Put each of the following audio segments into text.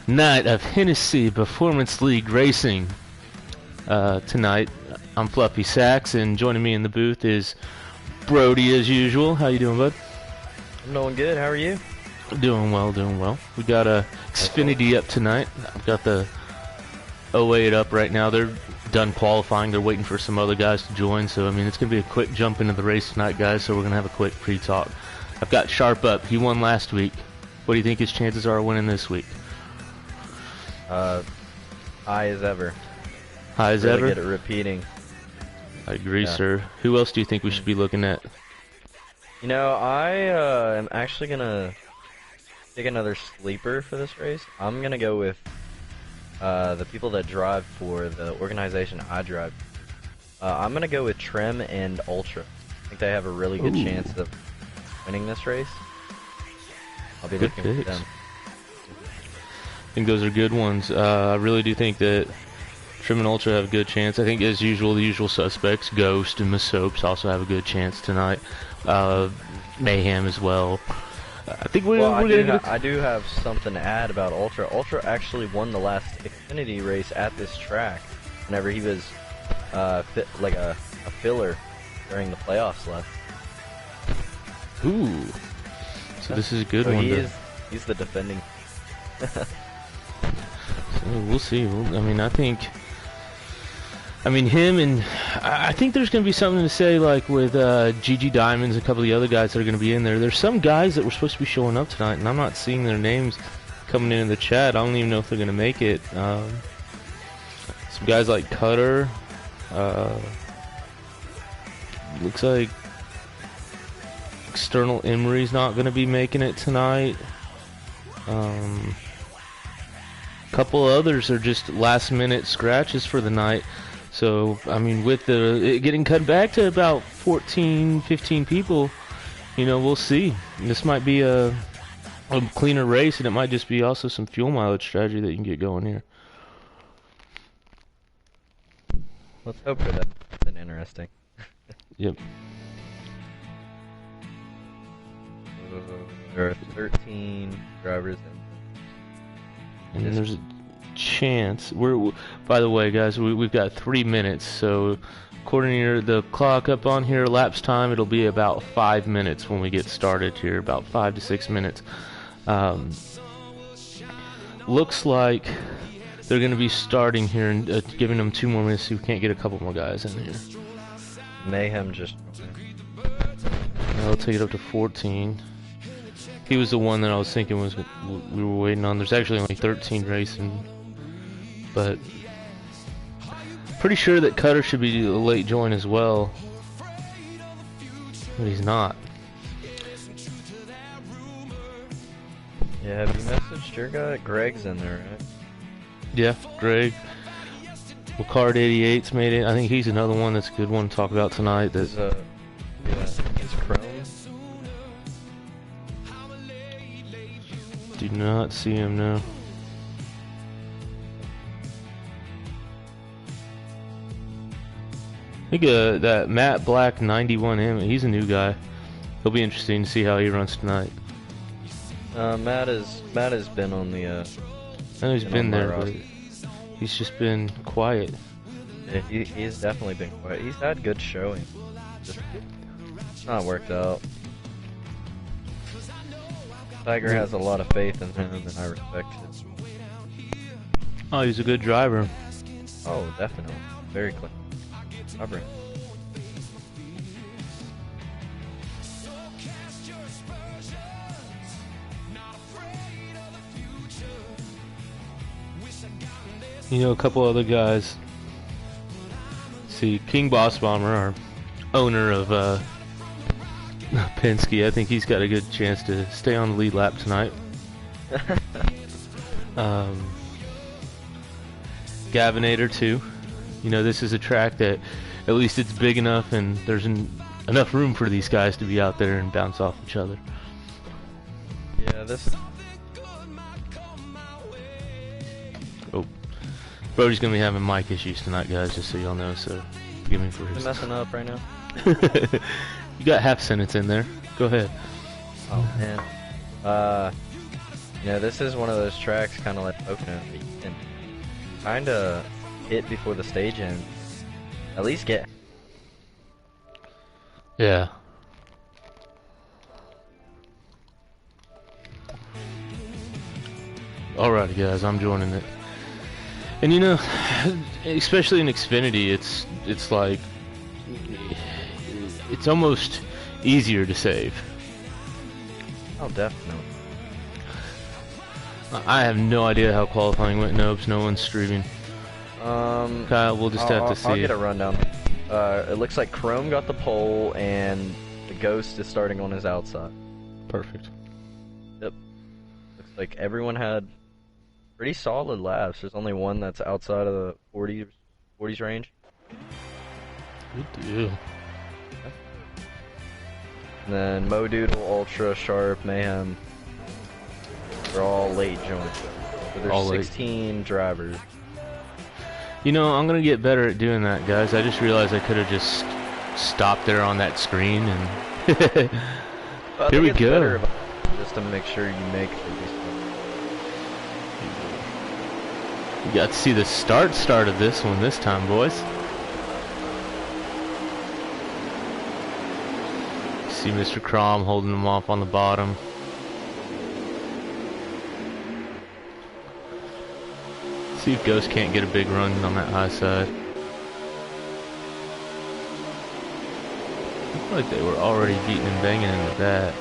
night of Hennessy Performance League racing. Tonight, I'm Fluffy Sacks, and joining me in the booth is Brody as usual. How you doing, bud? I'm doing good. How are you? Doing well, doing well. We got a Xfinity up tonight. I've got the 08 up right now. They're done qualifying. They're waiting for some other guys to join. So, I mean, it's going to be a quick jump into the race tonight, guys. So we're going to have a quick pre-talk. I've got Sharp up. He won last week. What do you think his chances are of winning this week? High as ever. High as really ever? Get it repeating. I agree, sir. Who else do you think we should be looking at? You know, I am actually going to take another sleeper for this race. I'm going to go with the people that drive for the organization I drive. I'm going to go with Trem and Ultra. I think they have a really good chance of winning this race. I'll be looking for them. I think those are good ones. I really do think that Trim and Ultra have a good chance. I think, as usual, the usual suspects, Ghost and Miss Soaps, also have a good chance tonight. Mayhem as well. I think I do have something to add about Ultra. Ultra actually won the last Xfinity race at this track whenever he was like a filler during the playoffs left. Ooh. So this is a good one. He's the defending. So we'll see. I mean, him and I think there's going to be something to say, like with GG Diamonds and a couple of the other guys that are going to be in there. There's some guys that were supposed to be showing up tonight, and I'm not seeing their names coming in the chat. I don't even know if they're going to make it. Some guys like Cutter. Looks like External Emery's not going to be making it tonight. A couple others are just last-minute scratches for the night. So, I mean, with it getting cut back to about 14, 15 people, you know, we'll see. This might be a cleaner race, and it might just be also some fuel mileage strategy that you can get going here. Let's hope for that. That's interesting. Yep. There are 13 drivers in. And there's a chance. By the way, guys, we've got 3 minutes. So, according to the clock up on here, lapse time, it'll be about 5 minutes when we get started here. About 5 to 6 minutes. Looks like they're going to be starting here and giving them 2 more minutes so we can't get a couple more guys in here. Mayhem just... I'll take it up to 14. He was the one that I was thinking we were waiting on. There's actually only 13 racing, but pretty sure that Cutter should be a late join as well, but he's not. Yeah, have you messaged your guy? Greg's in there, right? Yeah, Greg. Wacard 88's made it. I think he's another one that's a good one to talk about tonight. That he's Chrome. Do not see him now. I think that Matt Black 91M, he's a new guy. He'll be interesting to see how he runs tonight. Matt has been on the. I know he's been there, but he's just been quiet. Yeah, he's definitely been quiet. He's had good showing. Just not worked out. Tiger has a lot of faith in him, and I respect it. Oh, he's a good driver. Oh, definitely. Very clean. Stubborn. You know, a couple other guys. See, King Boss Bomber, our owner of Penske, I think he's got a good chance to stay on the lead lap tonight. Gavinator too. You know, this is a track that at least it's big enough and there's enough room for these guys to be out there and bounce off each other. Yeah, this... Oh. Brody's going to be having mic issues tonight, guys, just so y'all know, so forgive me for his... messing up right now. You got half sentence in there. Go ahead. Oh man. Yeah, this is one of those tracks, kind of like Pocono, that you can kind of hit before the stage ends. At least get. Yeah. Alrighty, guys, I'm joining it. And you know, especially in Xfinity, it's like it's almost easier to save. Oh, definitely. I have no idea how qualifying went. Nope, no one's streaming. Kyle, we'll just have to see. I'll get a rundown. It looks like Chrome got the pole, and the Ghost is starting on his outside. Perfect. Yep. Looks like everyone had pretty solid laps. There's only one that's outside of the 40s range. Good deal. And then Modoodle, Ultra, Sharp, Mayhem. They're all late joints. So there's All late. 16 drivers. You know, I'm gonna get better at doing that, guys. I just realized I could have just stopped there on that screen and here we go. Just to make sure you make the You got to see the start of this one this time, boys. See Mr. Crom holding him off on the bottom. See if Ghost can't get a big run on that high side. Looked like they were already beating and banging in the back.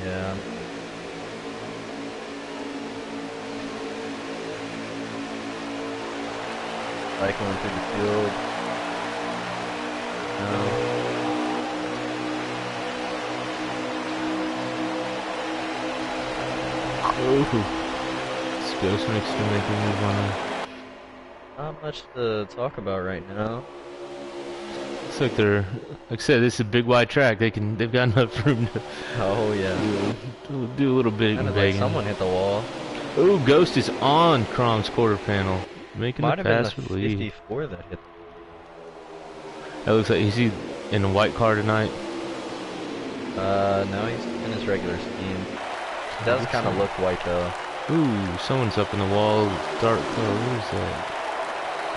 Yeah. Cycling through the field. No. Oh, this Ghost makes to make a move on him. Not much to talk about right now. Looks like they're, like I said, this is a big wide track. They've got enough room to Oh yeah. do a little bit of Like begging. someone hit the wall. Oh, Ghost is on Crom's quarter panel, making Might a have been pass the for the lead. 54 that hit. That looks like, is he in a white car tonight? No, he's in his regular scheme. It does kind of look white though. Ooh, someone's up in the wall. Dark color. What is that?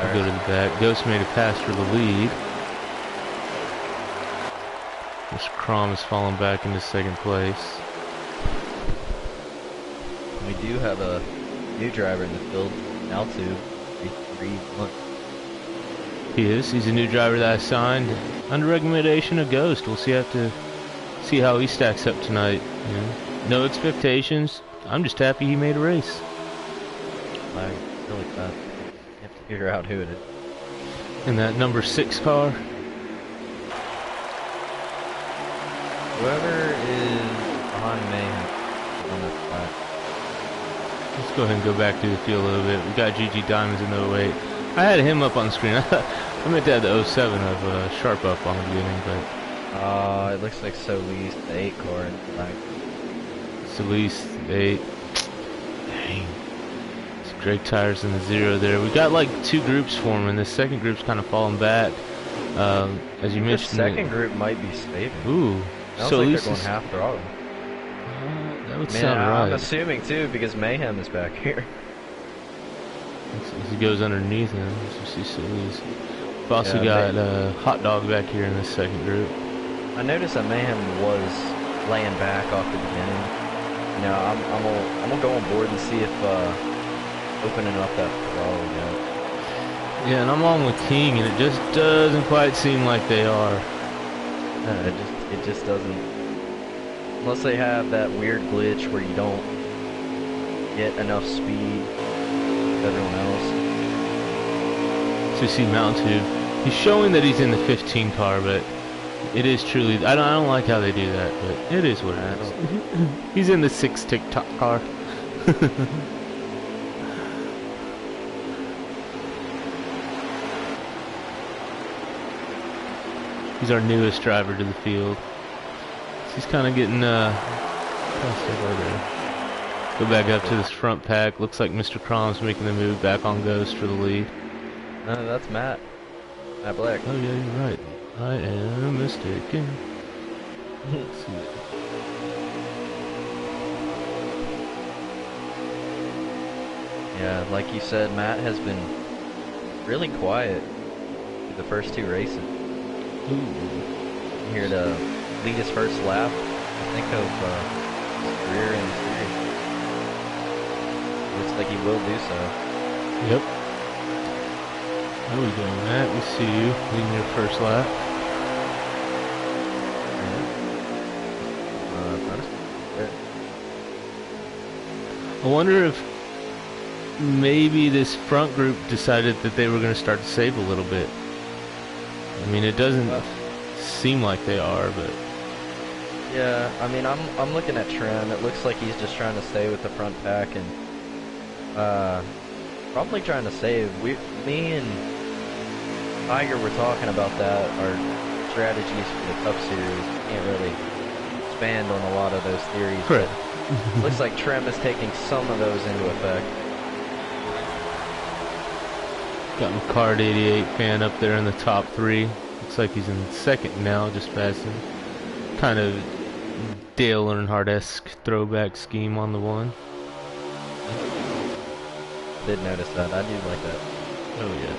We'll go to the back. Ghost made a pass for the lead. Mr. Crom has fallen back into second place. We do have a new driver in the field, Altube, 331. He is. He's a new driver that I signed under recommendation of Ghost. We'll have to see how he stacks up tonight. You know, no expectations. I'm just happy he made a race. I really thought you have to figure out who it is. In that number 6 car. Whoever is behind Mayhem is on this flat. Let's go ahead and go back to the field a little bit. We got GG Diamonds in the 08. I had him up on the screen. I meant to have the 07 of Sharp up on the beginning, but It looks like Solis, the 8 car in the black. Solis, 8. Dang. It's Drake Tires in the 0 there. We got like 2 groups forming. The second group's kind of falling back. As you The mentioned. second group might be saving. Ooh. Sounds So like Solis they're going is, half throttle. that would Man, sound I'm right. assuming too because Mayhem is back here. As he goes underneath him, as you see Solis. We've also Yeah, got Hot Dog back here in the second group. I noticed that Mayhem was laying back off the beginning. You know, I'm gonna go on board and see if opening up that throttle again. Yeah, and I'm on with King, and it just doesn't quite seem like they are. It just doesn't. Unless they have that weird glitch where you don't get enough speed as everyone else. So you see Mountain Tube. He's showing that he's in the 15 car, but it is truly. I don't like how they do that, but it is what it is. He's in the 6 TikTok car. He's our newest driver to the field. He's kind of getting go back up to this front pack. Looks like Mr. Crom's making the move back on Ghost for the lead. No, that's Matt. Matt Black. Oh yeah, you're right. I am mistaken. Let's see. Yeah, like you said, Matt has been really quiet through the first two races. Here to lead his first lap, I think, of his career in the series. Looks like he will do so. Yep. There we go, Matt. We see you leading your first lap. I wonder if maybe this front group decided that they were going to start to save a little bit. I mean, it doesn't seem like they are, but yeah, I mean, I'm looking at Trem. It looks like he's just trying to stay with the front pack and probably trying to save. Me and Tiger were talking about that. Our strategies for the Cup Series. Can't really expand on a lot of those theories. Correct. Looks like Trem is taking some of those into effect. Got McCard 88 fan up there in the top 3. Looks like he's in second now, just passing. Kind of Dale Earnhardt-esque throwback scheme on the one. Did notice that. I do like that. Oh yeah.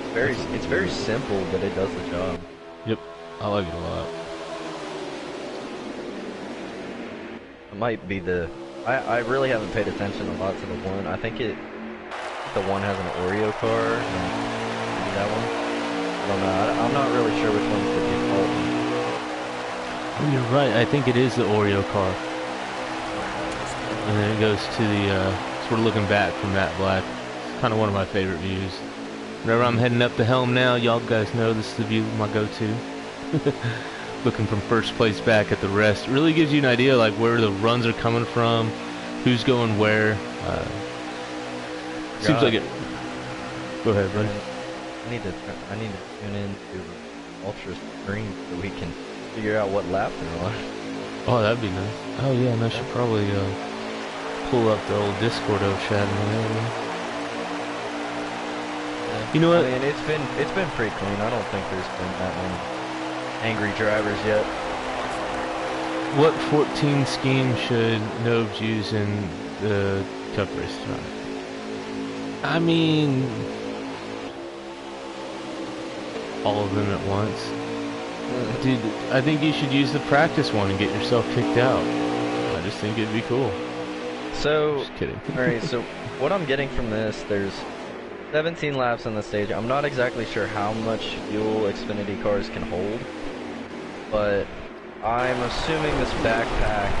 It's very simple, but it does the job. Yep, I like it a lot. It might be the. I really haven't paid attention a lot to the one. I think the one has an Oreo car. Maybe that one. I don't know. I'm not really sure which one's the default one. Oh, you're right. I think it is the Oreo car. And then it goes to the. Sort of looking back from that black. It's kind of one of my favorite views. Whenever I'm heading up the helm now, y'all guys know this is the view my go-to. Looking from first place back at the rest. It really gives you an idea like where the runs are coming from, who's going where. Seems like it. Go ahead, buddy. I need to tune in to Ultra Screen so we can figure out what lap they're on. Oh, that'd be nice. Oh yeah, and I should probably pull up the old Discord chat. You know what? I mean, it's been pretty clean. I don't think there's been that many angry drivers yet. What 14 scheme should Nobes use in the Cup race tonight? I mean, all of them at once. Dude, I think you should use the practice one and get yourself kicked out. I just think it'd be cool. So, just kidding. Alright, so what I'm getting from this, there's 17 laps on the stage. I'm not exactly sure how much fuel Xfinity cars can hold, but I'm assuming this backpack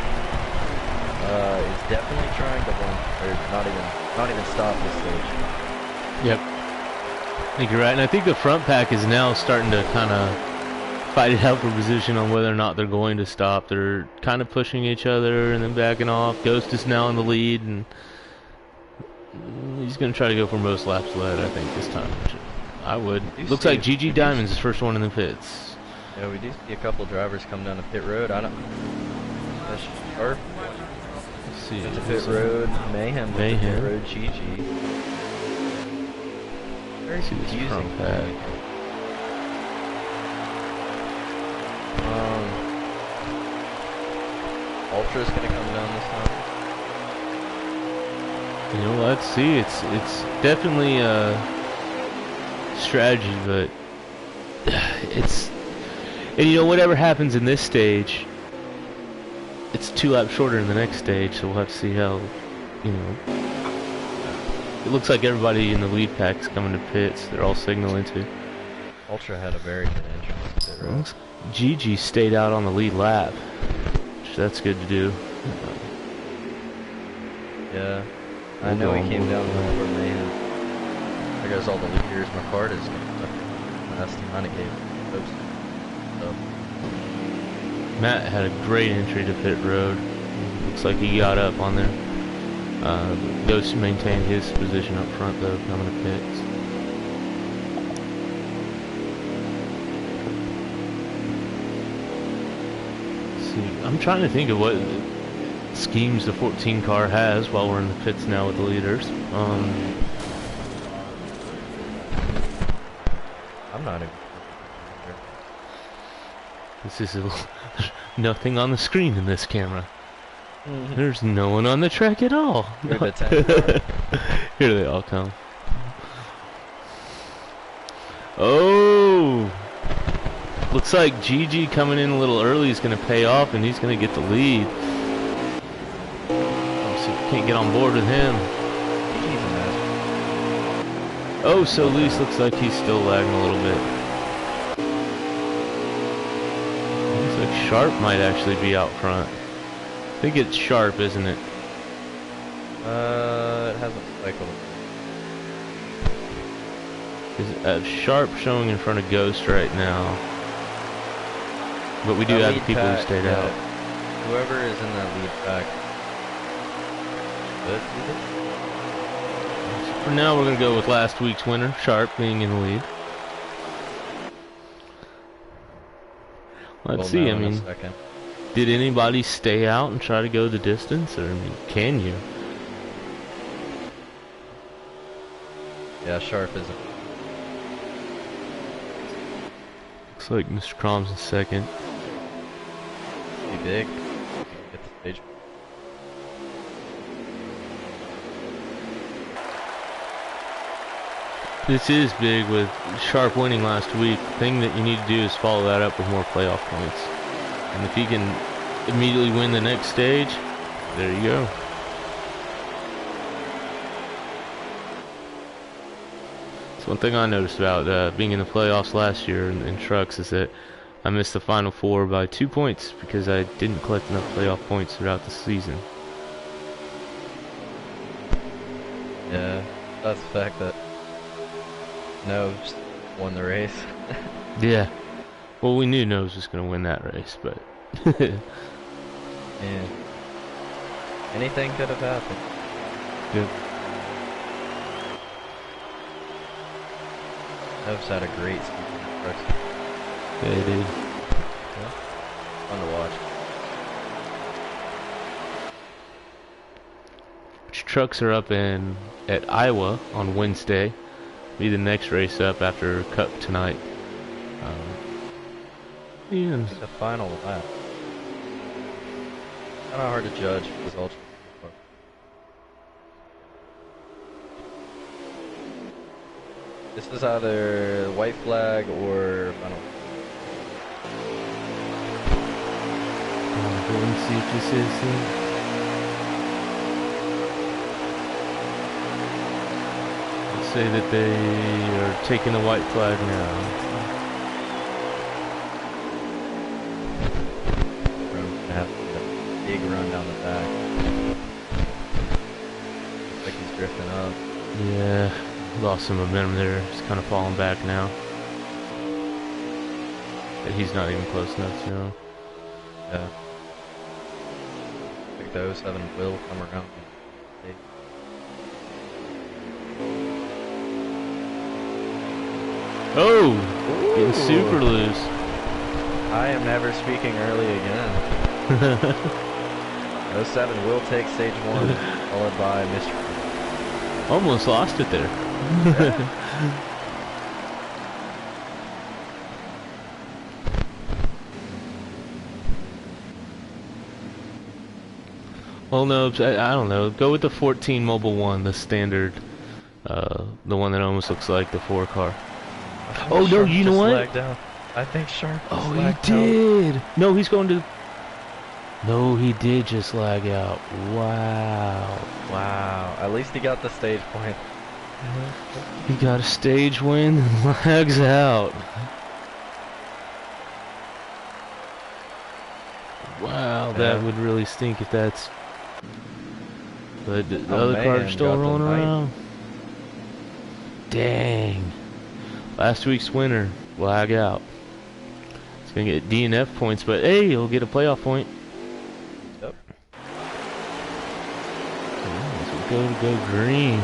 is definitely trying to win, or not even stop this stage. Yep. I think you're right, and I think the front pack is now starting to kind of fight it out for position on whether or not they're going to stop. They're kind of pushing each other and then backing off. Ghost is now in the lead, and he's going to try to go for most laps led, I think, this time. I would. Looks like GG Diamond's the first one in the pits. Yeah, we do see a couple drivers come down the pit road. I don't. That's sharp. Let's see. It's a pit road. Mayhem with the pit road. GG. Very confusing. Ultra's gonna come down this time. You know, let's see. It's definitely a strategy, but it's. And you know, whatever happens in this stage, it's 2 laps shorter in the next stage, so we'll have to see how, you know. It looks like everybody in the lead pack's coming to pits. They're all signaling to. Ultra had a very good entrance. GG stayed out on the lead lap. So that's good to do. Yeah. I know he came down before Mayhem. There goes all the leaders. McCard is last time I gave him. So. Matt had a great entry to pit road. Looks like he got up on there. Ghost maintained his position up front though, coming to pits. Let's see. I'm trying to think of what schemes the 14 car has while we're in the pits now with the leaders. I'm not even. This is nothing on the screen in this camera. There's no one on the track at all. Here they all come. Oh! Looks like Gigi coming in a little early is going to pay off, and he's going to get the lead. Oh, so you can't get on board with him. Gigi's a mess. Oh, so Luis looks like he's still lagging a little bit. Looks like Sharp might actually be out front. I think it's Sharp, isn't it? It hasn't cycled. Is Sharp showing in front of Ghost right now? But we do have the people who stayed out. Whoever is in that lead pack. So for now, we're going to go with last week's winner, Sharp, being in the lead. Let's see, I mean, did anybody stay out and try to go the distance? Or, I mean, can you? Yeah, Sharp isn't. Looks like Mr. Crom's in second. Be big. Get the stage. This is big with Sharp winning last week. The thing that you need to do is follow that up with more playoff points. And if he can immediately win the next stage, there you go. So one thing I noticed about being in the playoffs last year in trucks is that I missed the final four by 2 points because I didn't collect enough playoff points throughout the season. Yeah, that's the fact that Nose won the race. Yeah. Well, we knew Nose was going to win that race, but... Yeah. Anything could have happened. Yep. Nose had a great season in trucks. Yeah, it is. Yeah. Fun to watch. Which trucks are up at Iowa on Wednesday? Be the next race up after Cup tonight. Yeah. The final lap. Kind of hard to judge because ultra. This is either white flag or final. Go and see if this is. Let's say that they are taking the white flag now. Have a big run down the back. Looks like he's drifting up. Yeah, lost some momentum there. He's kind of falling back now. But he's not even close enough to know. Yeah. I think the 07 will come around. Oh! Getting super loose. I am never speaking early again. 07 will take stage 1, followed by Mr. Almost lost it there. Well, no, I don't know. Go with the 14 Mobile 1, the standard, the one that almost looks like the 4 car. Oh no, you know what? I think Sharp. Oh, he did. No, he's going to. No, he did just lag out. Wow. Wow. At least he got the stage point. He got a stage win and lags out. Wow, that would really stink if that's. But the other car's still rolling around. Dang. Last week's winner, lag out. He's going to get DNF points, but hey, he'll get a playoff point. Yep. So go green.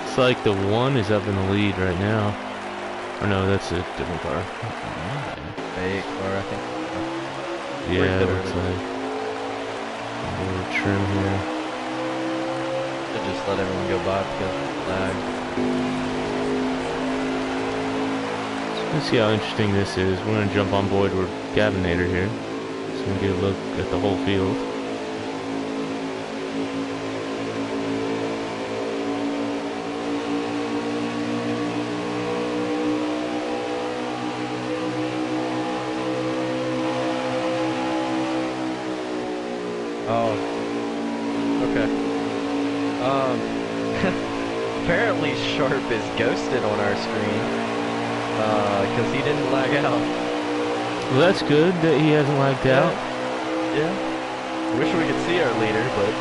It's like the 1 is up in the lead right now. Or no, that's a different car. A8 car, I think. Yeah, it looks like. A little trim here. Should just let everyone go by because of the lag. Let's see how interesting this is. We're going to jump on board with Gavinator here. So we'll get a look at the whole field. Um, apparently Sharp is ghosted on our screen, because he didn't lag out. Well, that's good that he hasn't lagged out. Yeah. I wish we could see our leader, but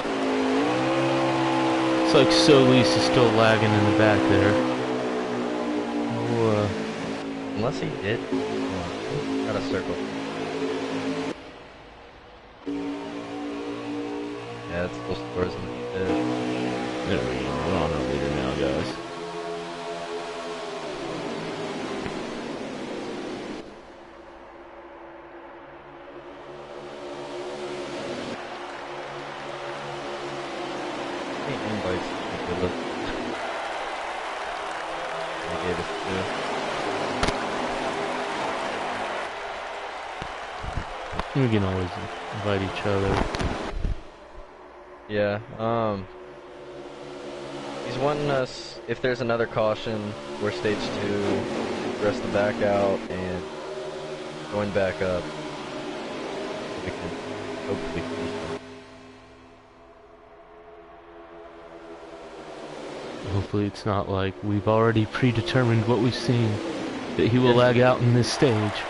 It's like Solis is still lagging in the back there. Oh, unless he did. Got a circle. Yeah, it still stores in the pit. there we go. We're on our leader now, guys. Invites people look. I gave it to. We can always invite each other. Yeah, he's wanting us, if there's another caution, we're stage 2, rest the back out, and going back up, we can hopefully finish them. Hopefully it's not like we've already predetermined what we've seen, that he will lag out in this stage.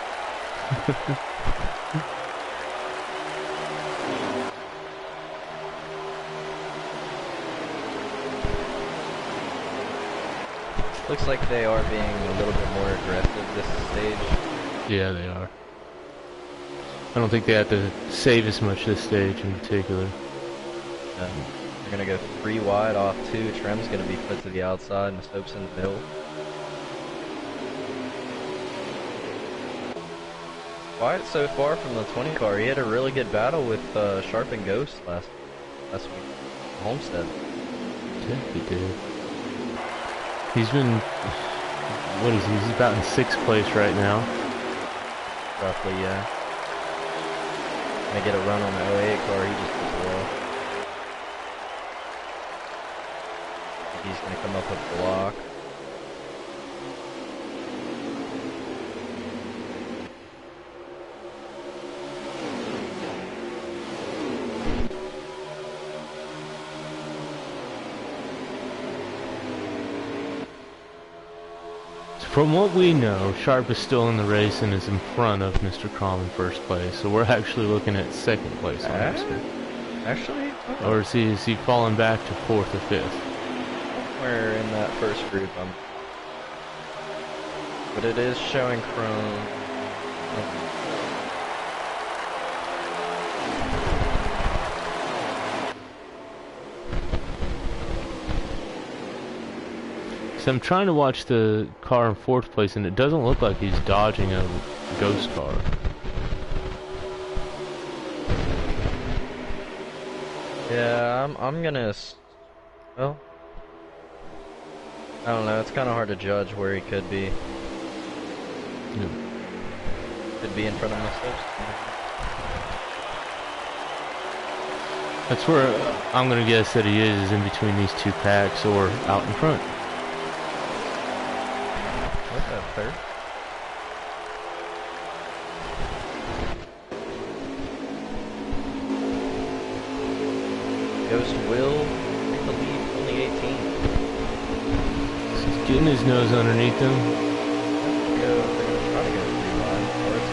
Looks like they are being a little bit more aggressive this stage. Yeah, they are. I don't think they have to save as much this stage in particular. They're gonna go 3 wide off 2. Trem's gonna be put to the outside, and Soap's in the middle. Wyatt so far from the 20 car. He had a really good battle with Sharp and Ghost last week. Homestead. Yeah, he did. He's been, what is he? He's about in 6th place right now. Roughly, yeah. Gonna get a run on the 08 car, he just did well. I think he's gonna come up with a block. From what we know, Sharp is still in the race and is in front of Mr. Crom in 1st place, so we're actually looking at 2nd place on this one. Actually? Or is he falling back to 4th or 5th? Somewhere in that first group, but it is showing Chrome. So I'm trying to watch the car in 4th place, and it doesn't look like he's dodging a ghost car. Yeah, I'm gonna. Well, I don't know. It's kind of hard to judge where he could be. Yeah. Could be in front of myself. That's where I'm gonna guess that he is in between these 2 packs or out in front. What's that, 3rd? Ghost will take the lead, only 18. He's getting his nose underneath him. They're gonna try to go 3 wide, of course.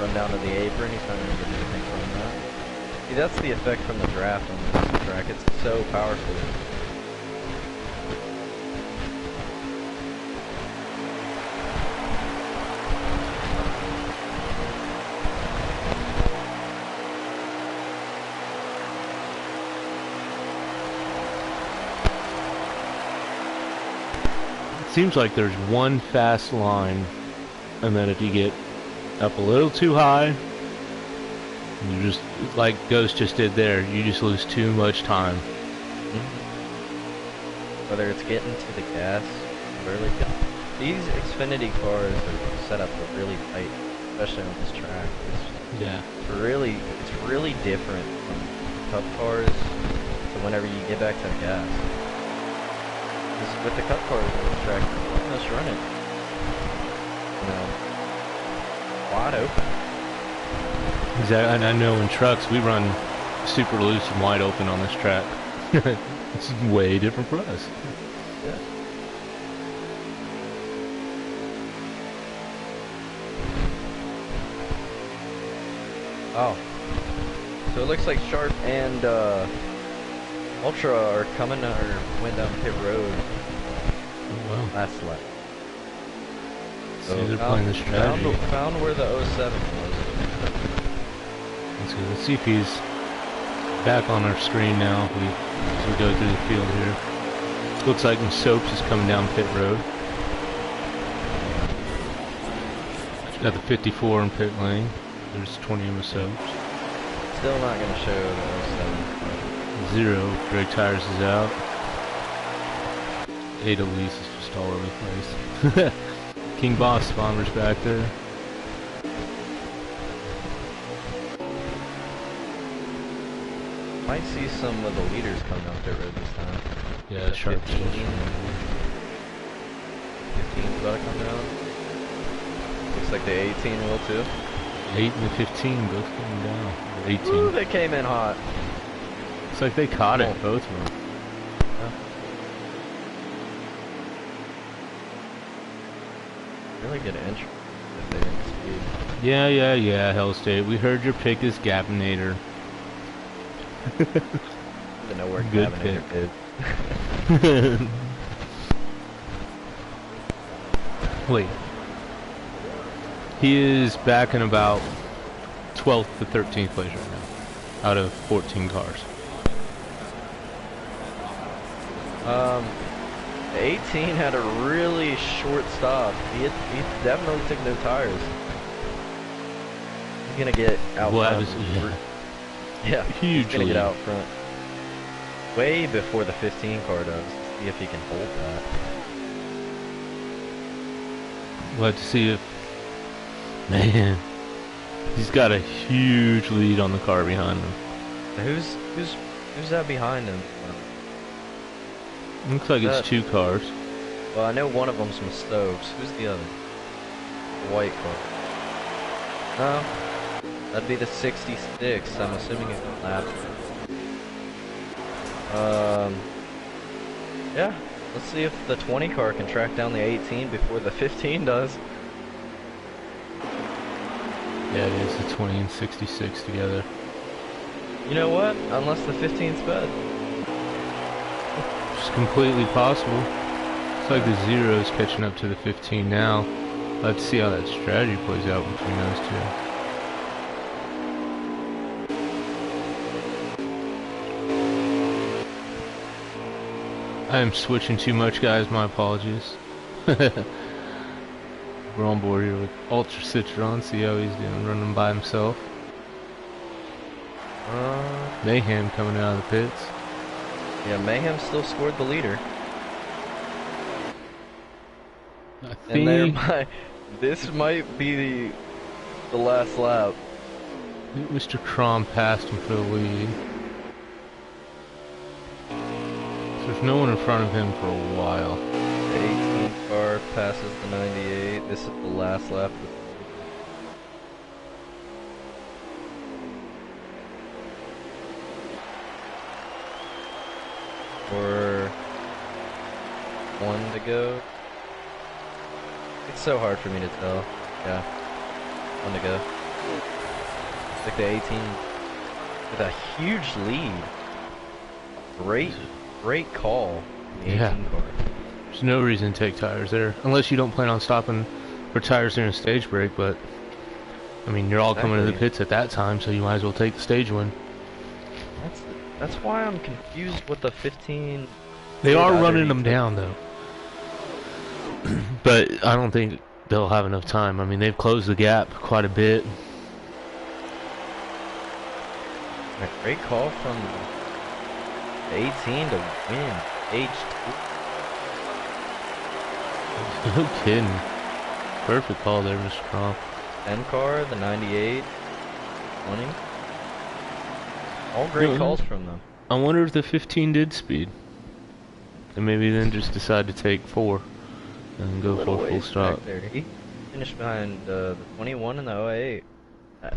Run down to the apron, he's not gonna get anything from that. See, that's the effect from the draft on this track, it's so powerful. Seems like there's one fast line, and then if you get up a little too high, you just, like Ghost just did there, you just lose too much time. Whether it's getting to the gas, really, these Xfinity cars are set up really tight, especially on this track. It's really different from Cup cars to whenever you get back to the gas. With the Cup cars on this track, you're almost running, wide open. Exactly, and I know in trucks we run super loose and wide open on this track. It's way different for us. Yeah. Oh. So it looks like Sharp and Ultra are coming or went down pit road Oh, wow. last lap. So they're playing the strategy. Found where the 07 was. Let's see if he's back on our screen now as we go through the field here. Looks like Soaps is coming down pit road. Got the 54 in pit lane. There's 20 of Soaps. Still not going to show the 0. Greg Tires is out. 8 Elise is just all over the place. King Boss Bomber's back there. Might see some of the leaders coming up pit road this time. Yeah, Sharp. 15's about to come down. Looks like the 18 will too. 8 and the 15 both coming down. Or 18. Ooh, they came in hot. Looks like they caught it, both of them. Really good entry if they didn't speed. Yeah, Hell State. We heard your pick is Gapinator. I don't know where Good Gavin pick. is. Wait. He is back in about 12th to 13th place right now, out of 14 cars. The 18 had a really short stop. He definitely took no tires. He's gonna get out front. Yeah, he's gonna get out front. Way before the 15 car does. See if he can hold that. We'll have to see if... Man, he's got a huge lead on the car behind him. Who's that behind him? Looks like it's 2 cars. Well, I know one of them's from Stokes. Who's the other? The white car. No, that'd be the 66. I'm assuming it's a lap. Yeah. Let's see if the 20 car can track down the 18 before the 15 does. Yeah, it is the 20 and 66 together. You know what? Unless the 15's bad. It's completely possible. It's like the 0 is catching up to the 15 now. Let's see how that strategy plays out between those two. I am switching too much, guys. My apologies. We're on board here with Ultra Citron. See how he's doing, running by himself. Mayhem coming out of the pits. Yeah, Mayhem still scored the leader. I think this might be the last lap. Mr. Crom passed him for the lead. So there's no one in front of him for a while. The 18 car passes the 98. This is the last lap. Or 1 to go. It's so hard for me to tell. Yeah. 1 to go. It's like the 18 with a huge lead. Great call. The 18 car. There's no reason to take tires there, unless you don't plan on stopping for tires during a stage break, but I mean, you're all coming to the pits at that time, so you might as well take the stage win. That's why I'm confused with the 15. They are running them down, though. But I don't think they'll have enough time. I mean, they've closed the gap quite a bit. A great call from the 18 to win. H2. No kidding. Perfect call there, Mr. Crom. 10 car, the 98, 20. All great calls from them. I wonder if the 15 did speed. And maybe then just decide to take 4 and go for a full stop. He finished behind the 21 and the 08.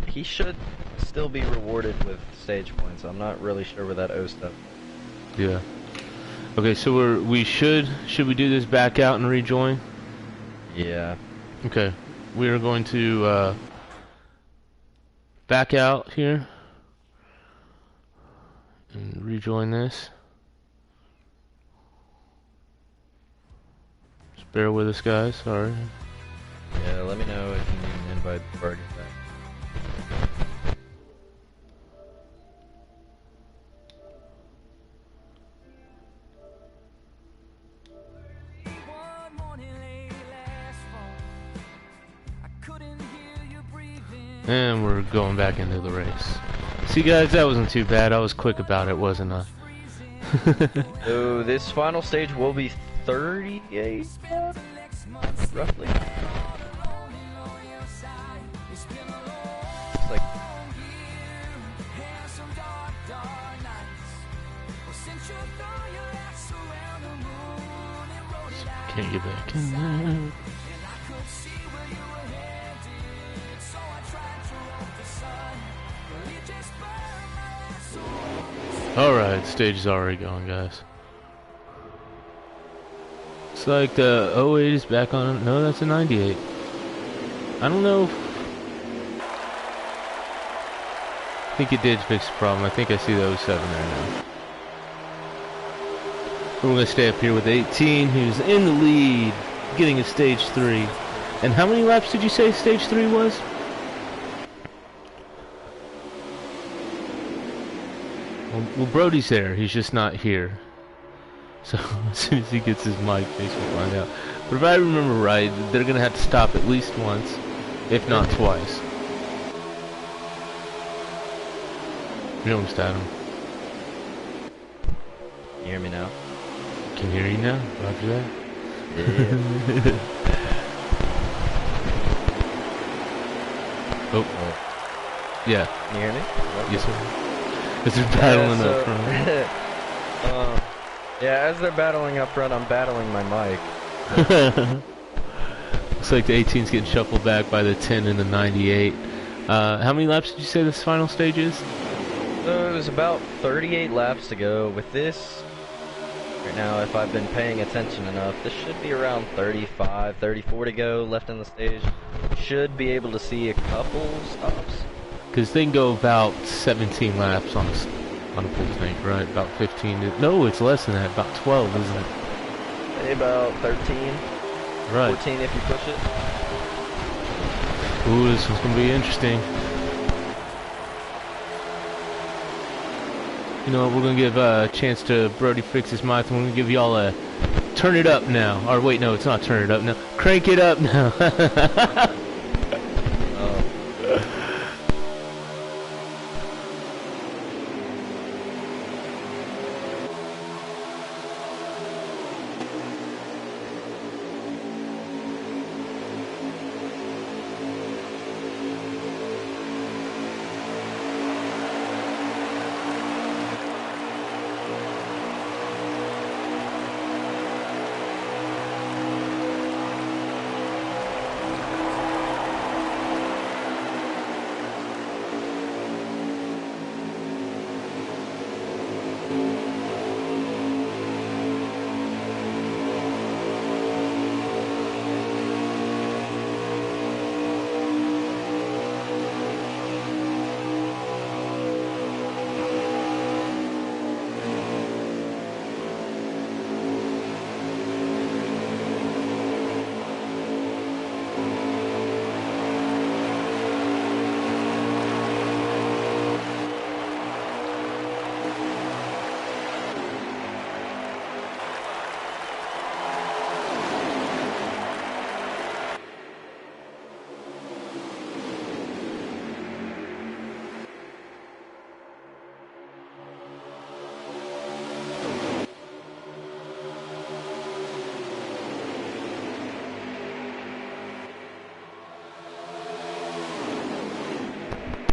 He should still be rewarded with stage points. I'm not really sure where that 0 stuff. Yeah. Okay, so we should we do this back out and rejoin? Yeah. Okay. We are going to back out here and rejoin this. Just bear with us, guys. Sorry. Yeah, let me know if you need an invite before I get back. And we're going back into the race. See, guys, that wasn't too bad. I was quick about it, wasn't I? So this final stage will be 38 roughly. It's like can't get back in there. Alright, stage is already going, guys. It's like the 08 is back on. No, that's a 98. I don't know. I think it did fix the problem. I think I see the 07 there now. We're going to stay up here with 18, who's in the lead, getting a stage 3. And how many laps did you say stage 3 was? Well, Brody's there. He's just not here. So as soon as he gets his mic fixed, we'll find out. But if I remember right, they're going to have to stop at least once, if not twice. You almost had him. you hear me now? Can hear you now? Roger that. Yeah. Oh. Yeah. Can you hear me? Yes, sir. As they're battling up front. Yeah, as they're battling up front, I'm battling my mic. Looks like the 18's getting shuffled back by the 10 and the 98. How many laps did you say this final stage is? So it was about 38 laps to go. With this, right now, if I've been paying attention enough, this should be around 35, 34 to go left in the stage. Should be able to see a couple stops. Because they can go about 17 laps on a full tank, right? About 15 to... No, it's less than that. About 12, isn't it? Maybe about 13. Right. 14 if you push it. Ooh, this one's going to be interesting. You know what? We're going to give a chance to Brody fix his mic. I'm going to give y'all a... Turn it up now. Or wait, no, it's not turn it up now. Crank it up now.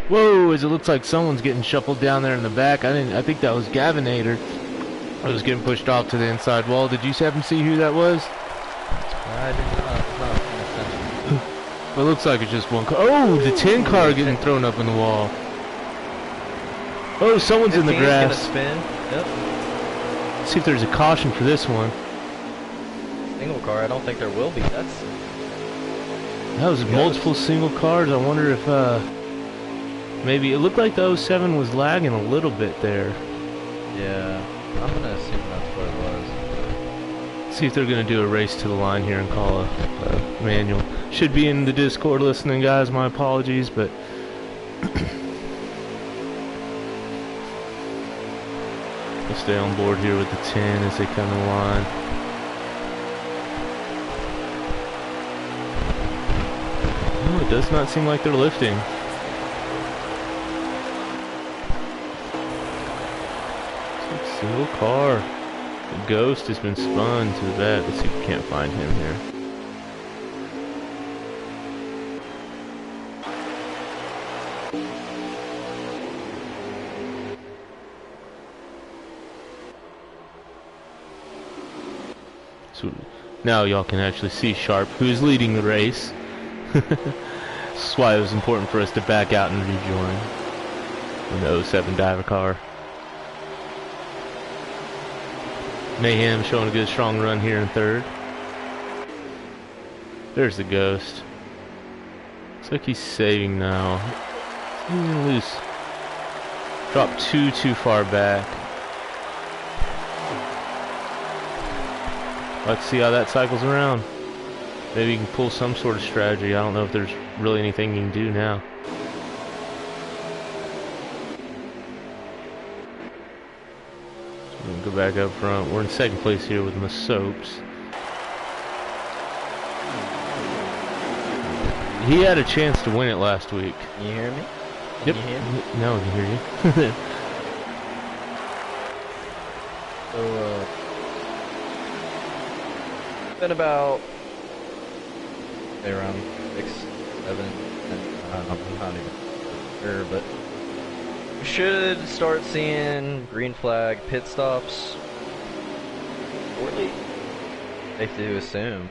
Whoa, as it looks like someone's getting shuffled down there in the back. I think that was Gavinator. I was getting pushed off to the inside wall. Did you happen to see who that was? I did not. Well, it looks like it's just one car. Oh, the 10 car getting thrown up in the wall. Oh, someone's in the grass. Gonna spin. Yep. See if there's a caution for this one. Single car, I don't think there will be. That was multiple single cars. I wonder if maybe it looked like the 07 was lagging a little bit there. Yeah, I'm gonna assume that's what it was. See if they're gonna do a race to the line here and call a manual. Should be in the Discord listening, guys. My apologies, but we'll stay on board here with the 10 as they come in line. Oh, it does not seem like they're lifting. Single car. The Ghost has been spun to the back. Let's see if we can't find him here. So now y'all can actually see Sharp, who is leading the race. That's why it was important for us to back out and rejoin in the 07 diver car. Mayhem showing a good strong run here in third. There's the Ghost. Looks like he's saving now. He's even loose. Dropped too far back. Let's see how that cycles around. Maybe you can pull some sort of strategy. I don't know if there's really anything you can do now. So we'll go back up front. We're in second place here with Masopes. He had a chance to win it last week. Can you hear me? Yep. Can you hear me? No, I can hear you. So, been about around 6, 7, I'm not even sure, but we should start seeing green flag pit stops shortly. Safe to assume.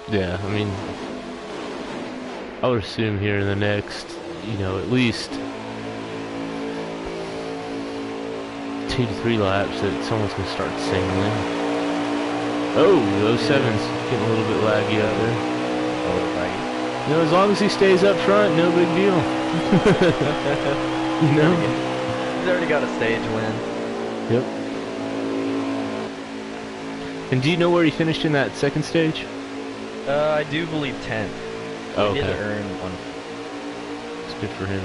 Yeah, I mean, I would assume here in the next, at least 2 to 3 laps that someone's gonna start singling. Oh, the 07's getting a little bit laggy out there. Oh, laggy. As long as he stays up front, no big deal. He's already got a stage win. Yep. And do you know where he finished in that second stage? I do believe 10th. Oh, he okay. did earn one. It's good for him.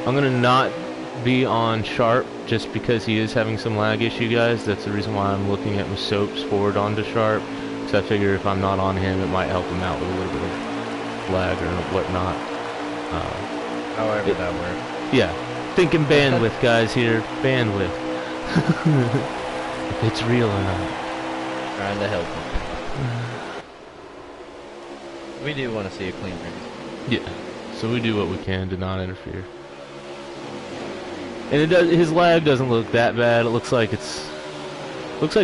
I'm gonna not be on Sharp just because he is having some lag issue, guys. That's the reason why I'm looking at my soaps forward onto Sharp, because I figure if I'm not on him, it might help him out with a little bit of lag or whatnot. However that works. Yeah, thinking bandwidth, guys, here. Bandwidth. If it's real or not. Trying to help him. We do want to see a clean race. Yeah, so we do what we can to not interfere. And his lag doesn't look that bad. It looks like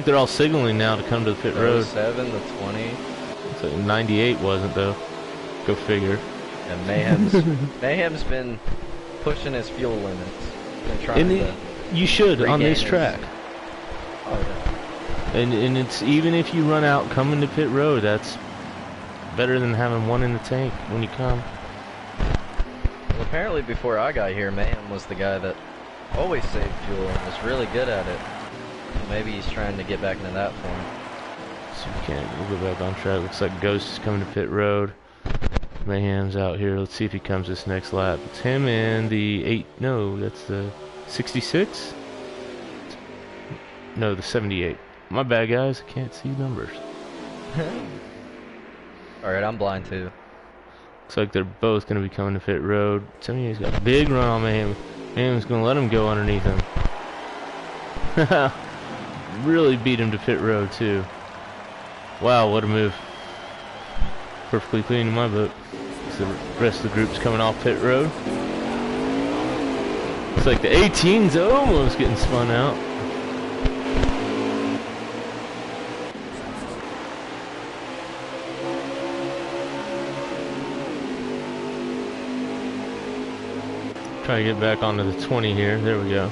they're all signaling now to come to the pit road. 07, the 20. So 98 wasn't though. Go figure. And Mayhem's been pushing his fuel limits. Been trying you should on this track. Oh, yeah. And it's even if you run out coming to pit road, that's better than having one in the tank when you come. Well, apparently before I got here, Mayhem was the guy that always saved fuel and was really good at it. Maybe he's trying to get back into that form. So we'll go back on track. Looks like Ghost is coming to pit road. Mayhem's out here. Let's see if he comes this next lap. It's him and the that's the 66? No, the 78. My bad, guys. I can't see numbers. Alright, I'm blind too. Looks like they're both going to be coming to pit road. 78's got a big run on Mayhem. Mayhem's going to let him go underneath him. Really beat him to pit road, too. Wow, what a move. Perfectly clean in my book. So the rest of the group's coming off pit road. Looks like the 18's almost getting spun out. Trying to get back onto the 20 here. There we go.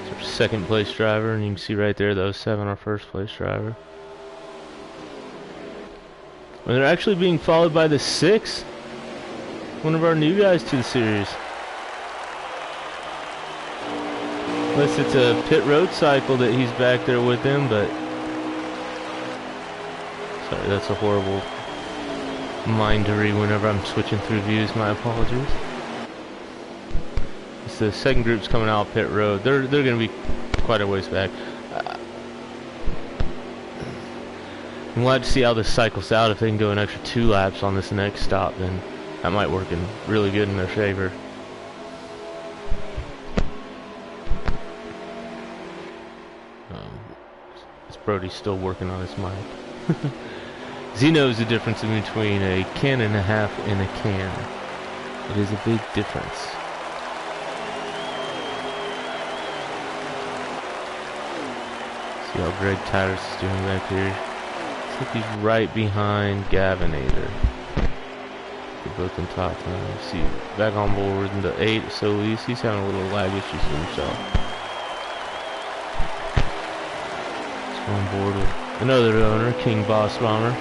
It's our second place driver, and you can see right there those 7 our first place driver. And they're actually being followed by the 6, one of our new guys to the series. Unless it's a pit road cycle that he's back there with him, but sorry, that's a horrible mindery whenever I'm switching through views. My apologies. It's the second group's coming out pit road. They're going to be quite a ways back. I'm glad to see how this cycles out. If they can go an extra 2 laps on this next stop, then that might work in really good in their favor. Brody's still working on his mic. He knows the difference in between a can and a half and a can. It is a big difference. See how Greg Titus is doing back here. Looks like he's right behind Gavinator. They're both in top time. See, back on board in the 8, so he's having a little lag issues himself. On board with another owner, King Boss Bomber.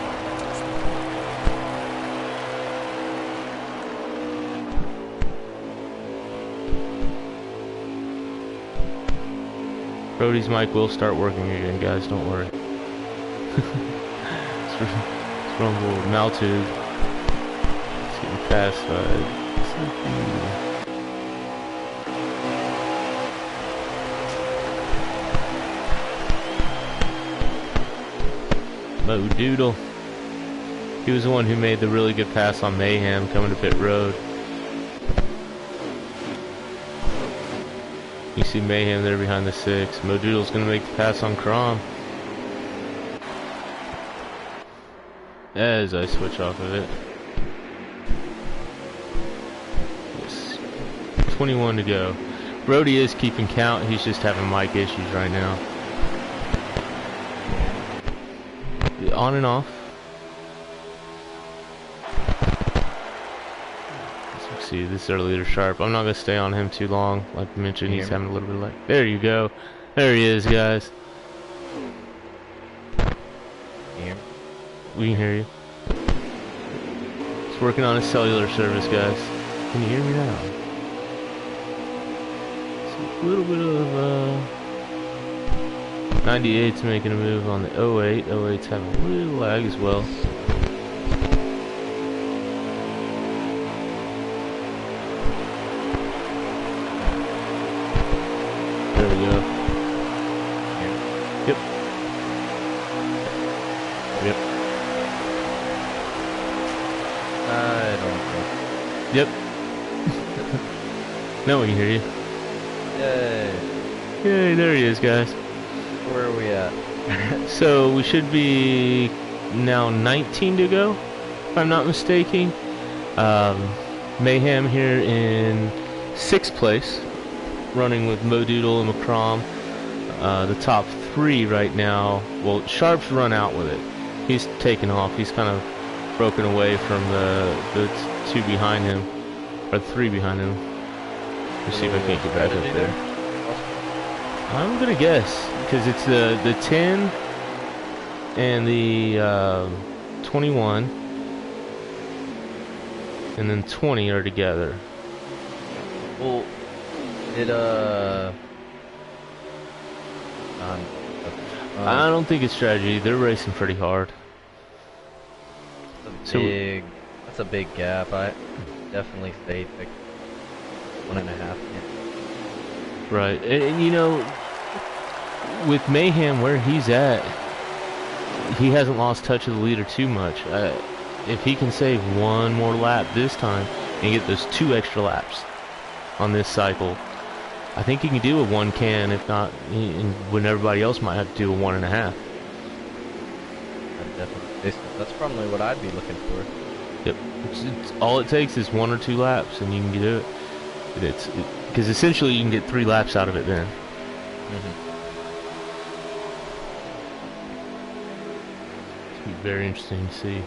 Brody's mic will start working again, guys, don't worry. It's on board. Maltube. It's getting fast. Mo Doodle. He was the one who made the really good pass on Mayhem coming to pit road. You see Mayhem there behind the 6. Mo Doodle's going to make the pass on Crom. As I switch off of it. Yes. 21 to go. Brody is keeping count. He's just having mic issues right now. On and off. Let's see, this is our leader Sharp. I'm not going to stay on him too long. Like I mentioned, he's having a little bit of lag. There you go. There he is, guys. Here. We can hear you. He's working on his cellular service, guys. Can you hear me now? It's a little bit of 98's making a move on the 08. 08's having a little lag as well. There we go. Yep. Yep. I don't know. Yep. Now we can hear you. Yay. Yay, there he is, guys. Where are we at? So we should be now 19 to go, if I'm not mistaken. Mayhem here in 6th place, running with Mo Doodle and McCrom. The top 3 right now. Well, Sharp's run out with it. He's taken off. He's kind of broken away from the 2 behind him, or 3 behind him. Let's see if I can't get back up there. I'm gonna guess, because it's the 10 and the 21, and then 20 are together. Well, I don't think it's strategy. They're racing pretty hard. That's a big gap. I definitely say like 1.5. Right, and you know, with Mayhem where he's at, he hasn't lost touch of the leader too much. If he can save 1 more lap this time and get those 2 extra laps on this cycle, I think he can do a 1 can, if not, when everybody else might have to do a 1.5. That's probably what I'd be looking for. Yep, it's all it takes is 1 or 2 laps, and you can do it. Because essentially you can get 3 laps out of it then. It's gonna be very interesting to see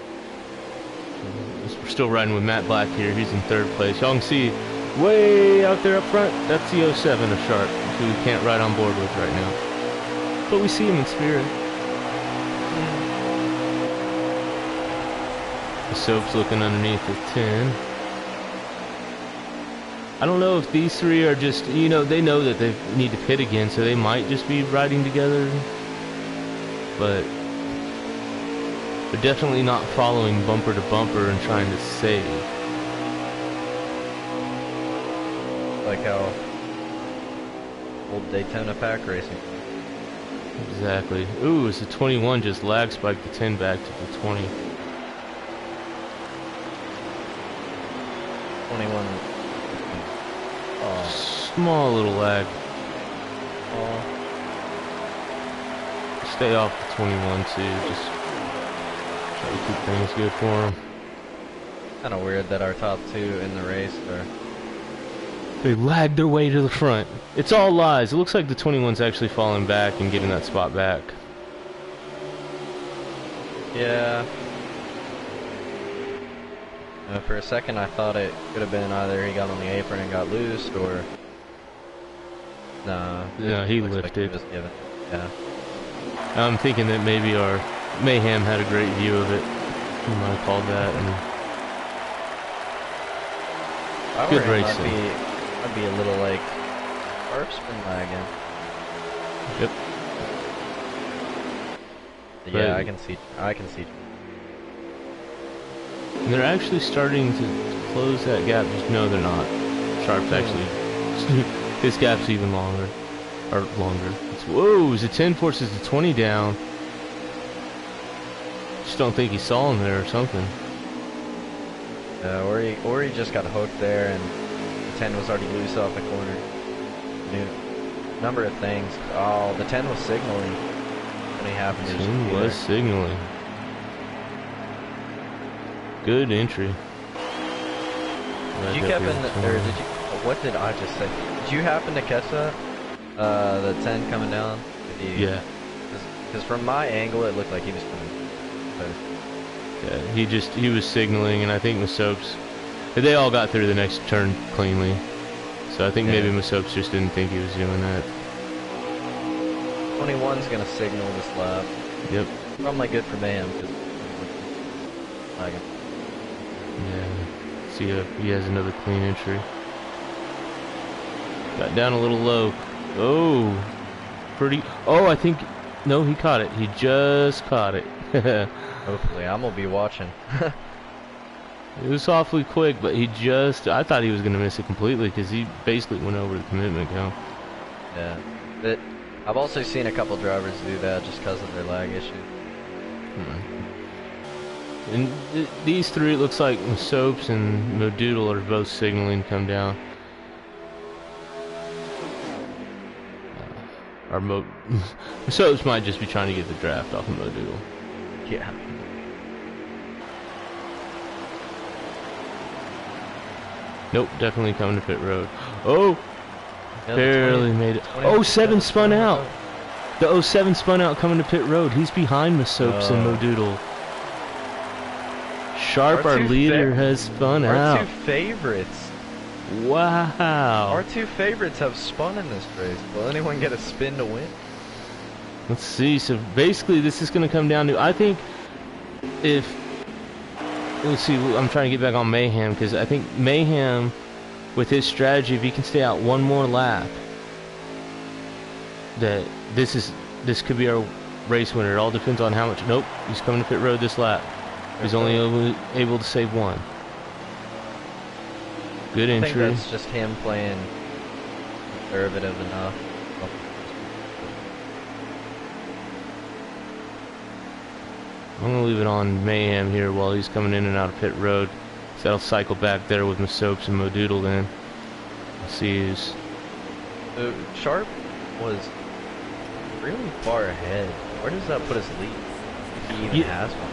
We're still riding with Matt Black here. He's in 3rd place. Y'all can see way out there up front. That's the 07 of Sharp, who we can't ride on board with right now. But we see him in spirit. The Soap's looking underneath the 10. I don't know if these three are just, you know, they know that they need to pit again, so they might just be riding together. But they're definitely not following bumper to bumper and trying to save. Like how old Daytona pack racing. Exactly. Ooh, it's the 21 just lag spiked the 10 back to the 20. 21. Small little lag. Stay off the 21 too. Just try to keep things good for him. Kind of weird that our top 2 in the race are. They lagged their way to the front. It's all lies. It looks like the 21's actually falling back and getting that spot back. Yeah. For a second I thought it could have been either he got on the apron and got loose, or no. Yeah, he looks like lifted. he was given. Yeah. I'm thinking that maybe our Mayhem had a great view of it. We might have called that. And good racing. I'd be a little like sharp spin lagging. Yep. Yeah, But I can see. And they're actually starting to close that gap. Just no, they're not. Sharp's actually this gap's even longer, or longer. Whoa! The 10 forces the 20 down. Just don't think he saw him there or something. Or he just got hooked there, and the 10 was already loose off the corner. Number of things. Oh, the 10 was signaling when he happened. 10 was signaling. Good entry. Did you what did I just say? Did you happen to catch that? The 10 coming down? Yeah. Because from my angle, it looked like he was coming. Yeah, he was signaling, and I think Masopes, they all got through the next turn cleanly. So I think maybe Masopes just didn't think he was doing that. 21's gonna signal this lap. Yep. Probably good for Mayhem. Yeah. See if he has another clean entry. Got down a little low. Oh, pretty. Oh, I think. No, he caught it. He just caught it. Hopefully, I'm gonna be watching. It was awfully quick, but he just. I thought he was gonna miss it completely because he basically went over the commitment count. Yeah. But I've also seen a couple drivers do that just because of their lag issue. And these three, it looks like Soaps and Modoodle are both signaling to come down. Soaps might just be trying to get the draft off of Modoodle. Yeah. Nope, definitely coming to pit road. Oh, Yeah, barely made it. 07 spun out. The 07 spun out coming to pit road. He's behind Masopes and Modoodle. Sharp, our leader, has spun out. Our two favorites. Wow. Our two favorites have spun in this race. Will anyone get a spin to win? Let's see. So basically, this is going to come down to, I think, if, let's see, I'm trying to get back on Mayhem, because I think Mayhem, with his strategy, if he can stay out one more lap, that this could be our race winner. It all depends on how much. Nope, he's coming to pit road this lap. He's only able to save one. Good entry. I think that's just him playing conservative enough. I'm going to leave it on Mayhem here while he's coming in and out of pit road. So that'll cycle back there with Masopes and Modoodle then. Let's see who's... Sharp was really far ahead. Where does that put his lead? If he even has one.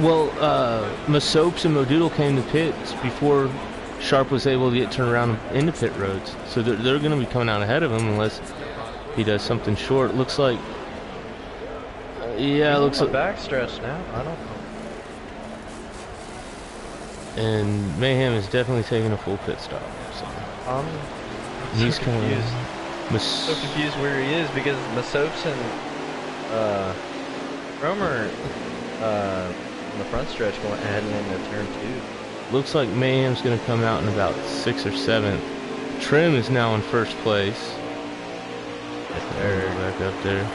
Well, Masopes and Modoodle came to pits before Sharp was able to get turned around into pit roads. So they're going to be coming out ahead of him unless he does something short. Looks like... yeah, it looks like... backstretch now? I don't know. And Mayhem is definitely taking a full pit stop. So I'm he's so kind confused. of So confused where he is because Masopes and Romer in the front stretch going heading into turn 2. looks like Mayhem's going to come out in about 6th or 7th. Trim is now in first place. Yes, sir. Back up there.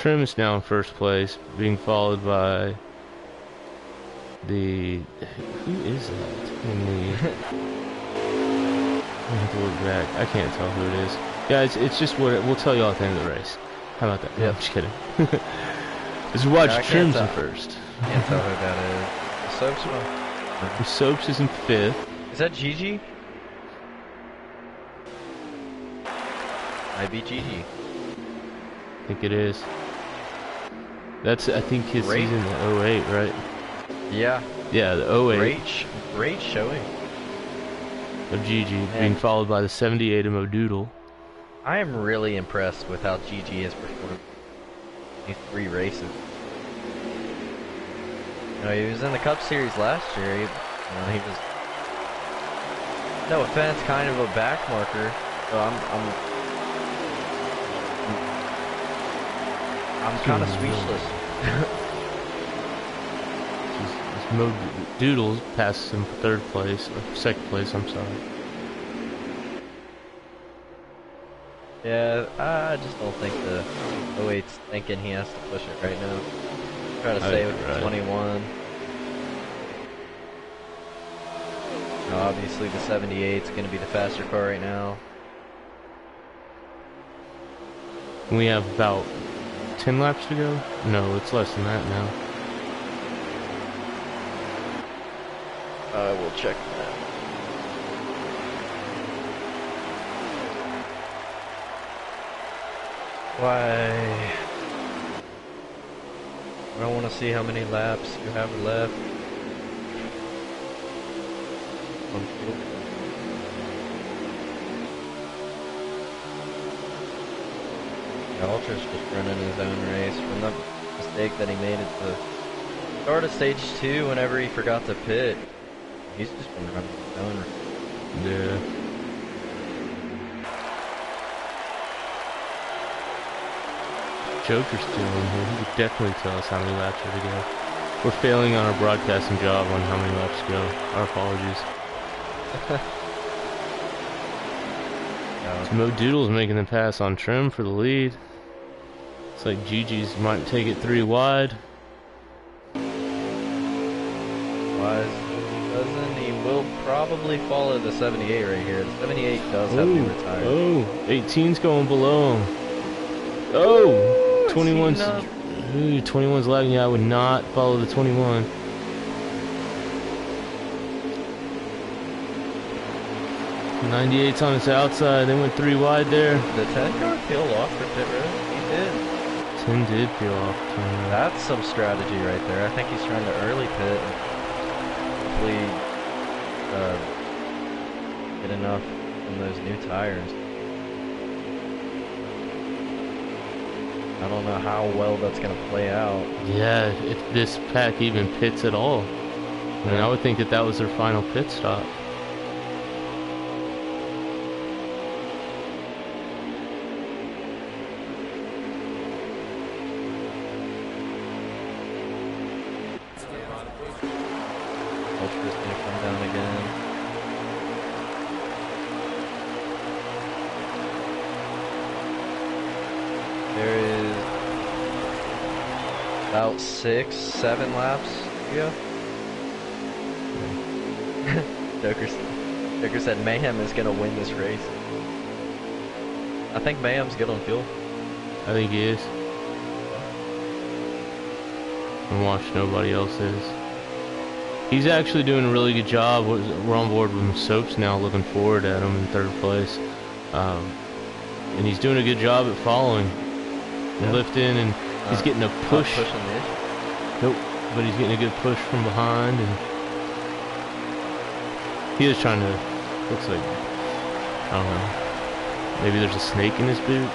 Trim is now in first place, being followed by the... Who is that? I have to look back. I can't tell who it is. Guys, it's just what we'll tell you all at the end of the race. How about that? No, I'm just kidding. Let's watch Trim's in first. Can't tell who that is. Soaps one. Soaps is in 5th. Is that Gigi? Might be Gigi. I think it is. That's, I think, his season in 08, right? Yeah. Yeah, the 08. Great showing. Of Gigi, being followed by the 78 of Modoodle. I am really impressed with how Gigi has performed these 3 races. You know, he was in the Cup Series last year. He was, no offense, kind of a back marker. So I'm kind of speechless. Modoodles passes him for 3rd place, or 2nd place, I'm sorry. Yeah, I just don't think the 08's thinking he has to push it right now. Try to save it for 21. Now, obviously, the 78's going to be the faster car right now. We have about 10 laps to go? No, it's less than that now. We'll check that. Why? I don't want to see how many laps you have left. Ultra's just running his own race from the mistake that he made at the start of stage 2 whenever he forgot to pit. He's just been running his own race. Yeah. Joker's still in here. He could definitely tell us how many laps are to go. We're failing on our broadcasting job on how many laps to go. Our apologies. So Modoodle's making the pass on Trim for the lead. It's like Gigi's might take it 3 wide. Doesn't he? Will probably follow the 78 right here. The 78 does have to retire. Oh, 18's going below him. Oh, 21's 21's lagging. Yeah, I would not follow the 21. '98's on its outside. They went 3 wide there. The 10 car peel off for pit road. He did. 10 did peel off. That's some strategy right there. I think he's trying to early pit. Hopefully, get enough from those new tires. I don't know how well that's going to play out. Yeah, if this pack even pits at all. I mean, I would think that that was their final pit stop. Ultra's going to come down again. There is about 6, 7 laps to go. Joker said Mayhem is going to win this race. I think Mayhem's good on fuel. I think he is. And watch, nobody else is. He's actually doing a really good job. We're on board with Soaps now, looking forward at him in 3rd place. And he's doing a good job at following. Lifting, and he's getting a push. Nope, but he's getting a good push from behind, and he is trying to. Looks like, I don't know. Maybe there's a snake in his boot.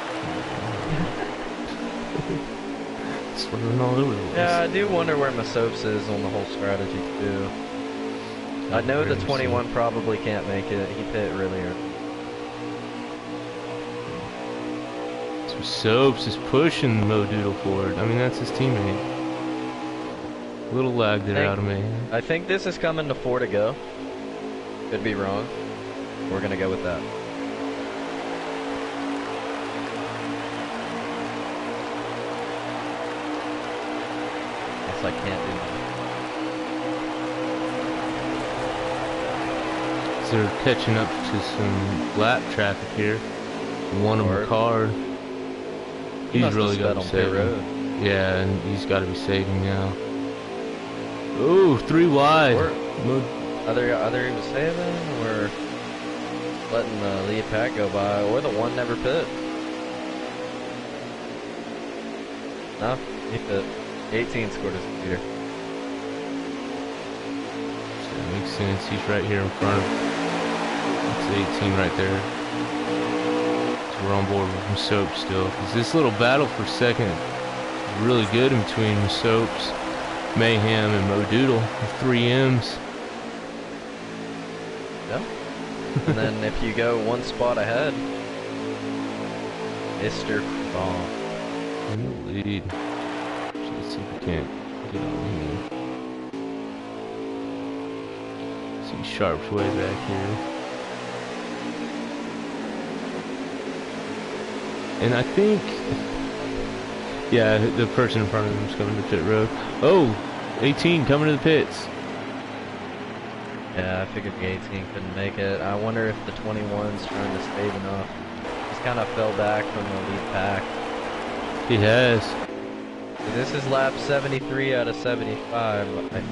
swerving all over the place. Yeah, I do wonder where Masopes is on the whole strategy too. I know the 21 probably can't make it. He pit really early. So Soaps is pushing Mo Doodle forward. I mean, that's his teammate. A little lag there out of me. I think this is coming to 4 to go. Could be wrong. We're gonna go with that. Guess I can't do that. So they're catching up to some lap traffic here. One of them card. He's really got to be saving. Yeah, and he's got to be saving now. Ooh, 3 wide. Either he was saving or letting the lead pack go by, or the one never pit. No, he pit. 18 scored his computer. So that makes sense. He's right here in front of. That's 18 right there. So we're on board with Soap still. Because this little battle for second is really good in between Soaps, Mayhem, and Mo Doodle. The 3 M's. Yeah. And then if you go one spot ahead, Mr. Bomb. In the lead. So let's see if we can't get on here. See Sharp's way back here. And I think, yeah, the person in front of him is coming to pit road. Oh, 18 coming to the pits. Yeah, I figured the 18 couldn't make it. I wonder if the 21's trying to stave enough. He's kind of fell back from the lead pack. He has. So this is lap 73 out of 75, I think.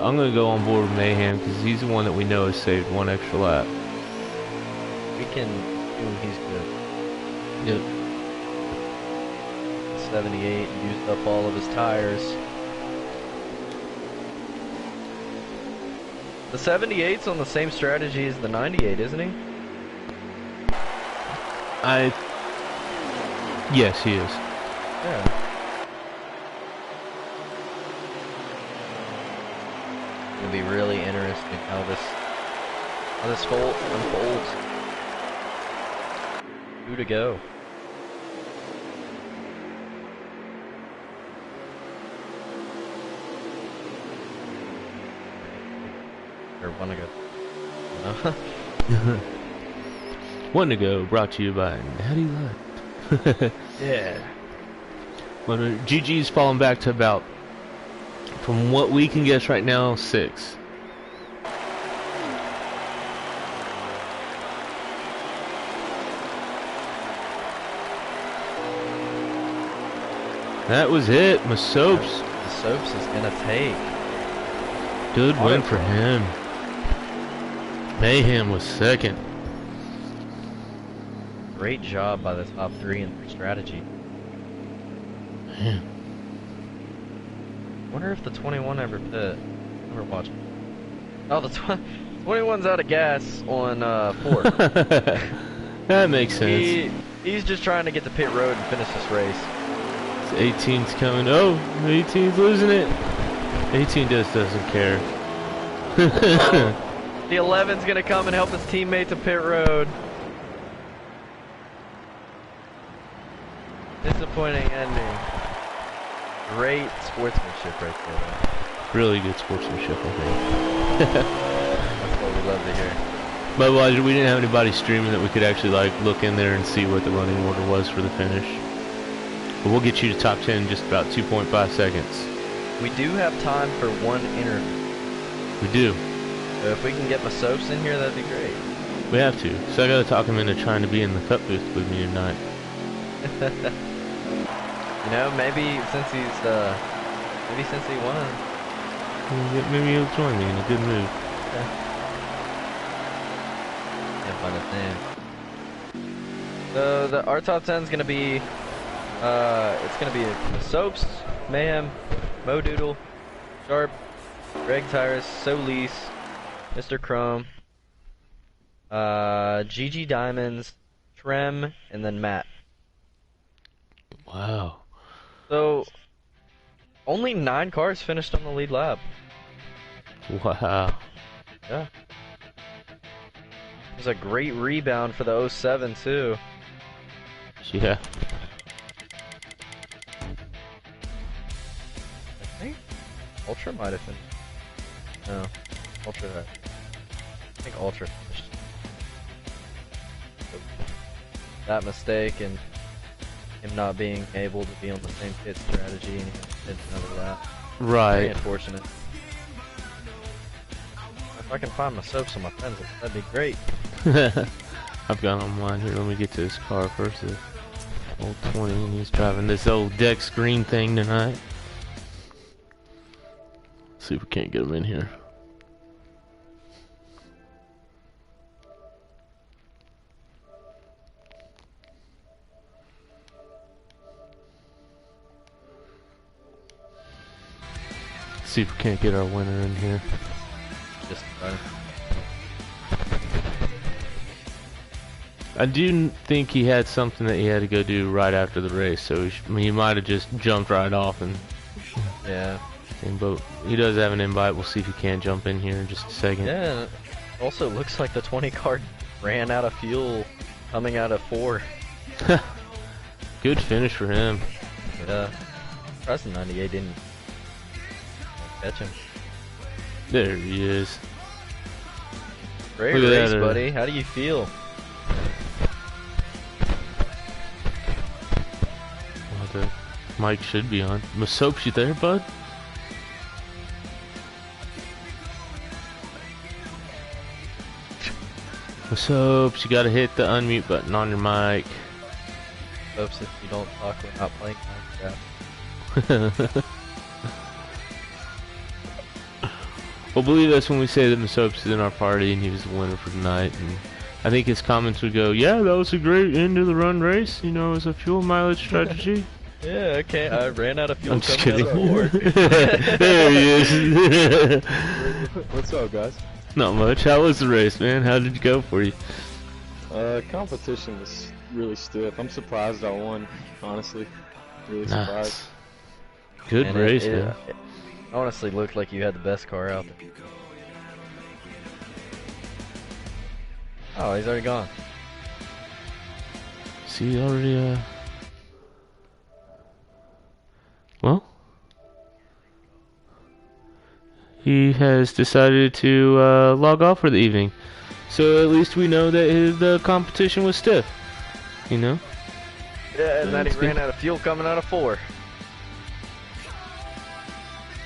I'm going to go on board with Mayhem because he's the one that we know has saved 1 extra lap. We can assume he's good. Yep. 78, used up all of his tires. The 78's on the same strategy as the 98, isn't he? Yes, he is. Yeah. It'll be really interesting how this unfolds. 2 to go. Or 1 to go. No. 1 to go, brought to you by Natty Light. Yeah. But GG's falling back to about, from what we can guess right now, 6. That was it. Masopes. Masopes is gonna take. Good win for him. Mayhem was second. Great job by the top 3 in their strategy. Man. Wonder if the 21 ever pit. Never watched. Oh, the 21's out of gas on 4. That makes sense. He's just trying to get to pit road and finish this race. 18's coming. Oh, 18's losing it. 18 just doesn't care. The 11's gonna come and help his teammate to pit road. Disappointing ending. Great sportsmanship right there, though. Really good sportsmanship, I think. That's what we love to hear. But we didn't have anybody streaming that we could actually like look in there and see what the running order was for the finish. But we'll get you to top 10 in just about 2.5 seconds. We do have time for 1 interview. We do. So if we can get Masopes in here, that'd be great. We have to. So I gotta talk him into trying to be in the cup booth with me tonight. You know, maybe since he won. Maybe he'll join me in a good mood. Can't find his name. So our top 10 is gonna be, it's gonna be Masopes, Mayhem, Mo Doodle, Sharp, Greg Tyrus, Solis, Mr. Chrome, GG Diamonds, Trem, and then Matt. Wow. So, only 9 cars finished on the lead lap. Wow. Yeah. It was a great rebound for the '07 too. Yeah. I think Ultra might have finished. No, Ultra had. I think Ultra finished. That mistake and him not being able to be on the same pit strategy and he did another lap. Very Right. unfortunate. If I can find my soaps on my pencil, that'd be great. I've got on mine here. Let me get to this car first. The old 20, and he's driving this old Dex green thing tonight. See if we can't get him in here. See if we can't get our winner in here. Just I do think he had something that he had to go do right after the race, so he might have just jumped right off and. yeah. But he does have an invite. We'll see if he can jump in here in just a second. Yeah, and it also looks like the 20 car ran out of fuel coming out of 4. Good finish for him. Yeah. Surprised the 98 didn't catch him. There he is. Great Look at race, that, buddy. How do you feel? Well, the mic should be on. Soap, you there, bud? Soaps, you gotta hit the unmute button on your mic. Oops, if you don't talk, we're not playing Minecraft. Well, believe us when we say that Soaps is in our party and he was the winner for tonight. And I think his comments would go, yeah, that was a great end of the run race. You know, it was a fuel mileage strategy. Yeah, okay, I ran out of fuel I'm just coming kidding. out of 4. There he is. What's up, guys? Not much. How was the race, man? How did it go for you? Competition was really stiff. I'm surprised I won, honestly. Really surprised. Nice. Good And race, it man. honestly looked like you had the best car out there. Oh, he's already gone. See, already, well, he has decided to log off for the evening. So at least we know that the competition was stiff. You know? Yeah, and then he That's ran good. out of fuel coming out of 4.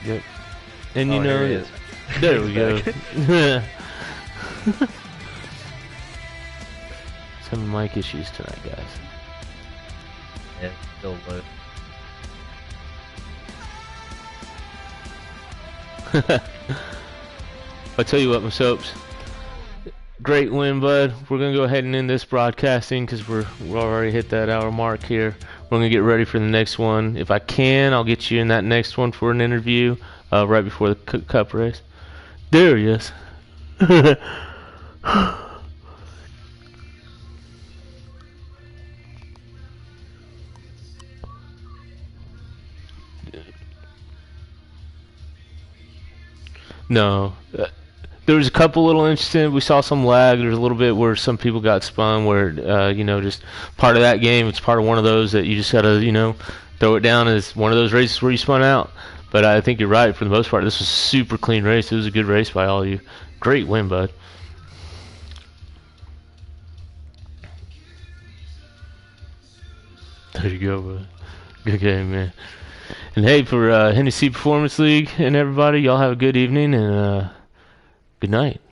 Yep. And you Oh, know, here he is. there we go. Some mic issues tonight, guys. Yeah, still low. I tell you what, my soaps. Great win, bud. We're gonna go ahead and end this broadcasting because we're already hit that hour mark here. We're gonna get ready for the next one. If I can, I'll get you in that next one for an interview right before the cup race. There he is. No. There was a couple little instances. We saw some lag. There's a little bit where some people got spun where, you know, just part of that game. It's part of one of those that you just got to, you know, throw it down as one of those races where you spun out. But I think you're right. For the most part, this was a super clean race. It was a good race by all of you. Great win, bud. There you go, bud. Good game, man. And hey, for Hennessy Performance League and everybody, y'all have a good evening and good night.